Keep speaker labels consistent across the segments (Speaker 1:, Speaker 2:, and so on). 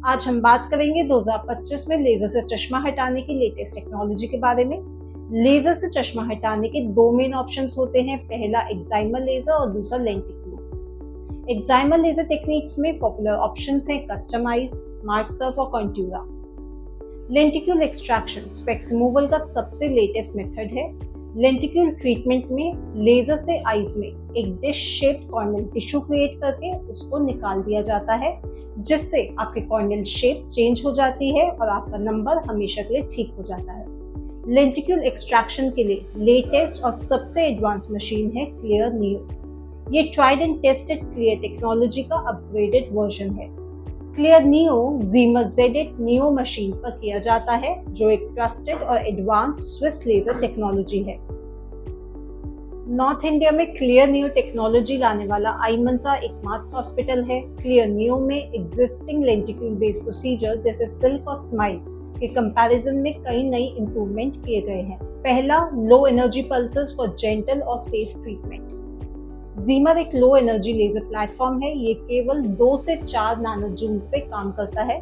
Speaker 1: आज हम बात करेंगे 2025 में लेजर से चश्मा हटाने की लेटेस्ट टेक्नोलॉजी के बारे में। लेजर से चश्मा हटाने के दो मेन ऑप्शंस होते हैं, पहला एक्साइमर लेजर और दूसरा लेंटिक्यूल। एक्साइमर लेजर टेक्निक्स में पॉपुलर ऑप्शंस हैं कस्टमाइज, स्मार्ट सर्फ और Contura. Lenticule extraction specs removal का सबसे लेटेस्ट मेथड है। लेंटिक्यूल ट्रीटमेंट में लेजर से आईज में एक dish shaped corneal tissue create करके उसको निकाल दिया जाता है, जिससे आपके कॉर्नियल शेप चेंज हो जाती है और आपका नंबर हमेशा के लिए ठीक हो जाता है। लेंटिक्यूल एक्सट्रैक्शन के लिए लेटेस्ट और सबसे एडवांस मशीन है क्लियर नियो। ये tried and tested Clear technology का अपग्रेडेड वर्जन है। Clear Neo Ziemer Z8 Neo machine पर किया जाता है, जो एक ट्रस्टेड और एडवांस स्विस लेजर टेक्नोलॉजी है। नॉर्थ इंडिया में क्लियर नियो टेक्नोलॉजी लाने वाला आई मंत्रा एकमात्र हॉस्पिटल है। क्लियर नियो में एग्जिस्टिंग लेंटिक्यूल बेस्ड प्रोसीजर जैसे सिल्क और स्माइल के कंपैरिजन में कई नई इंप्रूवमेंट किए गए हैं। पहला, low energy pulses for gentle और सेफ ट्रीटमेंट। ज़ीमर एक लो एनर्जी लेजर प्लेटफॉर्म है। ये केवल 2 से 4 नैनो जूल्स पे काम करता है।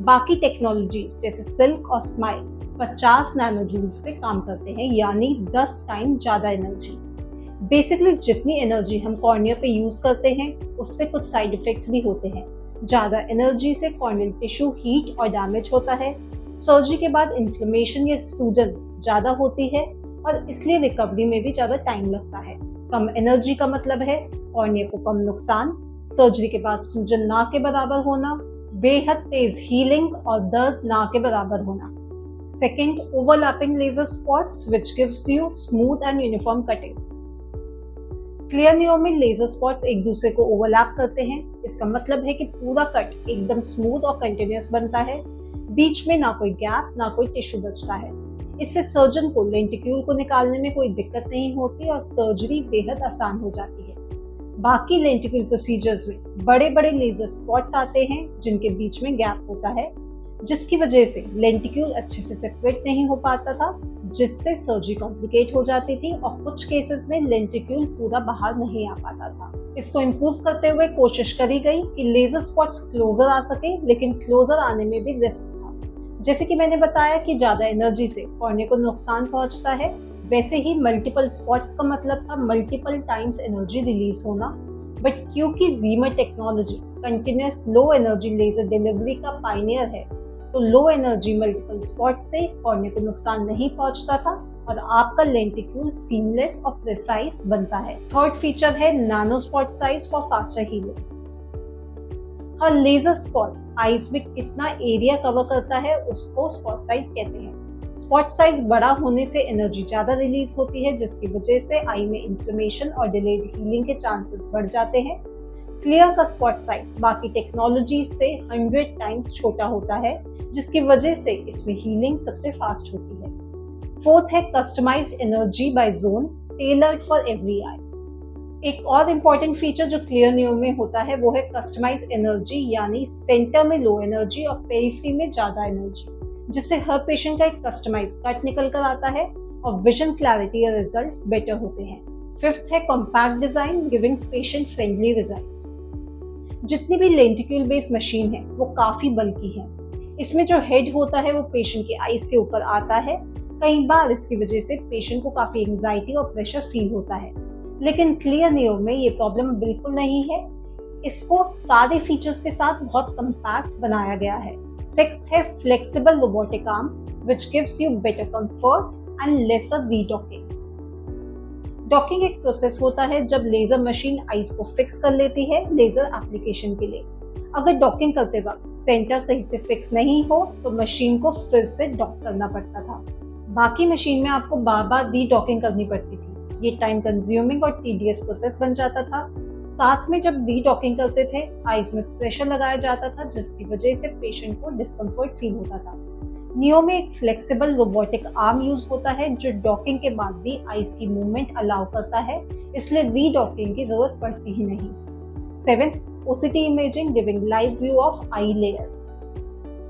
Speaker 1: बाकी टेक्नोलॉजीज जैसे सिल्क और स्माइल 50 नैनो जूल्स पे काम करते हैं, यानी 10 टाइम ज्यादा एनर्जी। बेसिकली जितनी एनर्जी हम कॉर्निया पे यूज करते हैं, उससे कुछ साइड इफेक्ट्स भी होते हैं। ज्यादा एनर्जी से कॉर्नियल टिश्यू हीट और डैमेज होता है। सर्जरी के बाद इन्फ्लेमेशन या सूजन ज्यादा होती है और इसलिए रिकवरी में भी ज्यादा टाइम लगता है। कम एनर्जी का मतलब है कॉर्निया को कम नुकसान, सर्जरी के बाद सूजन ना के बराबर होना, बेहद तेज हीलिंग और दर्द ना के बराबर होना। Second, overlapping laser spots which gives you smooth and uniform cutting. Clear neo में लेजर स्पॉट्स एक दूसरे को ओवरलैप करते हैं। इसका मतलब है कि पूरा कट एकदम स्मूथ और कंटिन्यूअस बनता है, बीच में ना कोई गैप ना कोई टिश्यू बचता है। इससे सर्जन को लेंटिक्यूल को निकालने में कोई दिक्कत नहीं होती और सर्जरी बेहद आसान हो जाती है। बाकी लेंटिक्यूल प्रोसीजर्स में बड़े बड़े लेजर स्पॉट्स आते हैं जिनके बीच में गैप होता है, जिसकी वजह से लेंटिक्यूल अच्छे से सेपरेट नहीं हो पाता था, जिससे सर्जरी कॉम्प्लिकेट हो जाती थी और कुछ केसेस में लेंटिक्यूल पूरा बाहर नहीं आ पाता था। इसको इम्प्रूव करते हुए कोशिश करी गई कि लेजर स्पॉट्स क्लोजर आ सके, लेकिन क्लोजर आने में भी रिस्क था। जैसे कि मैंने बताया कि ज्यादा एनर्जी से कॉर्निया को नुकसान पहुंचता है, वैसे ही मल्टीपल स्पॉट्स का मतलब था मल्टीपल टाइम्स एनर्जी रिलीज होना। बट क्योंकि Ziemer technology continuous low energy laser delivery का पायनियर है, तो लो एनर्जी मल्टीपल स्पॉट से कॉर्निया को नुकसान नहीं पहुंचता था और आपका लेंटिक्यूल सीमलेस और प्रिसाइज बनता है। थर्ड फीचर है nano spot size for faster healing. हर लेजर स्पॉट आईज में कितना एरिया कवर करता है उसको स्पॉट साइज कहते हैं। स्पॉट साइज बड़ा होने से एनर्जी ज्यादा रिलीज होती है, जिसकी वजह से आई में इन्फ्लेमेशन और डिलेड हीलिंग के चांसेस बढ़ जाते हैं। क्लियर का स्पॉट साइज बाकी टेक्नोलॉजीज से 100 टाइम्स छोटा होता है, जिसकी वजह से इसमें हीलिंग सबसे फास्ट होती है। फोर्थ है customized energy by zone tailored for every eye. एक और इम्पॉर्टेंट फीचर जो क्लियर नियो में होता है वो है कस्टमाइज एनर्जी, यानी सेंटर में लो एनर्जी और पेरिफेरी में ज्यादा एनर्जी, जिससे हर पेशेंट का एक कस्टमाइज कट निकल कर आता है और विजन क्लैरिटी और रिजल्ट्स बेटर होते हैं। फिफ्थ है compact design giving patient friendly results. जितनी भी लेंटिक्यूल बेस्ड मशीन है वो काफी बल्कि है। इसमें जो हेड होता है वो पेशेंट के आईज के ऊपर आता है। कई बार इसकी वजह से पेशेंट को काफी एंजाइटी और प्रेशर फील होता है, लेकिन क्लियर नियो में ये प्रॉब्लम बिल्कुल नहीं है। इसको सारे फीचर्स के साथ बहुत कम्पैक्ट बनाया गया है। सिक्स्थ है flexible robotic arm which gives you better comfort and lesser redocking. Docking एक प्रोसेस होता है जब लेजर मशीन आईज को फिक्स कर लेती है लेजर एप्लीकेशन के लिए। अगर डॉकिंग करते वक्त सेंटर सही से फिक्स नहीं हो तो मशीन को फिर से डॉक करना पड़ता था। बाकी मशीन में आपको बार बार री डॉकिंग करनी पड़ती थी। ये टाइम कंज्यूमिंग और टीडियस प्रोसेस बन जाता था। साथ में जब री डॉकिंग करते थे आईज में प्रेशर लगाया जाता था, जिसकी वजह से पेशेंट को डिस्कम्फर्ट फील होता था। नियो में एक फ्लेक्सिबल रोबोटिक आर्म यूज होता है जो डॉकिंग के बाद भी आईज की मूवमेंट अलाउ करता है, इसलिए री डॉकिंग की जरूरत पड़ती ही नहीं। 7th, OCT imaging giving live view of I layers.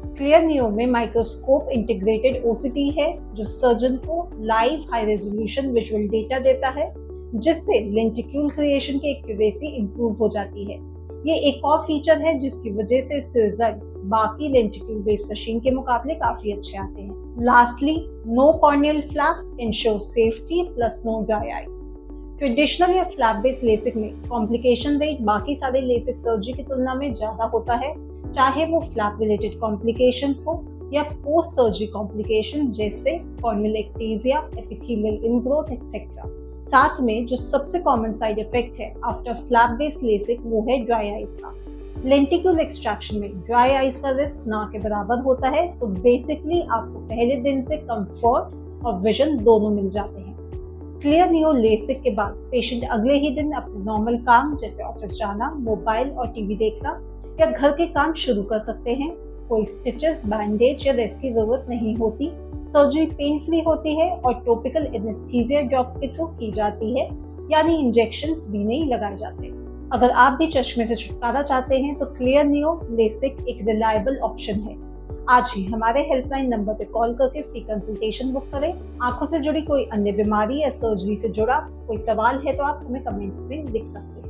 Speaker 1: Clear neo में माइक्रोस्कोप इंटीग्रेटेड OCT है जो सर्जन को live high resolution visual data देता है, जिससे लेंटिक्यूल क्रिएशन की एक्यूरेसी इंप्रूव हो जाती है। ये एक और फीचर है जिसकी वजह से इसके रिजल्ट्स बाकी लेंटिक्यूल बेस्ड मशीन के मुकाबले काफी अच्छे आते हैं। Lastly, no corneal flap ensure safety plus no dry eyes. Traditional या फ्लैप बेस्ड लेसिक में कॉम्प्लिकेशन रेट बाकी सारे लेसिक सर्जरी की तुलना में ज्यादा होता है, चाहे वो फ्लैप रिलेटेड कॉम्प्लिकेशंस हो या पोस्ट सर्जरी कॉम्प्लिकेशन जैसे कॉर्नियल एक्टेजिया, एपिथेलियल इनग्रोथ एक्सेट्रा। साथ में जो सबसे कॉमन साइड इफेक्ट है आफ्टर फ्लैप बेस्ड लेसिक वो है ड्राई आइज का। लेंटिक्यूल एक्सट्रैक्शन में ड्राई आइज का रिस्क ना के बराबर होता है, तो बेसिकली आपको पहले दिन से कंफर्ट और विजन दोनों मिल जाते हैं। क्लियर नियो लेसिक के बाद पेशेंट अगले ही दिन अपने नॉर्मल काम जैसे ऑफिस जाना, मोबाइल और टीवी देखना या घर के काम शुरू कर सकते हैं। कोई स्टिचेस, बैंडेज या रेस्ट की जरूरत नहीं होती। सर्जरी पेन फ्री होती है और टॉपिकल एनेस्थीसिया ड्रॉप्स के थ्रू की जाती है, यानी इंजेक्शंस भी नहीं लगाए जाते। अगर आप भी चश्मे से छुटकारा चाहते हैं तो क्लियर नियो लेसिक एक रिलायबल ऑप्शन है। आज ही हमारे हेल्पलाइन नंबर पे कॉल करके फ्री कंसल्टेशन बुक करें। आंखों से जुड़ी कोई अन्य बीमारी या सर्जरी से जुड़ा कोई सवाल है तो आप हमें कमेंट्स में लिख सकते हैं।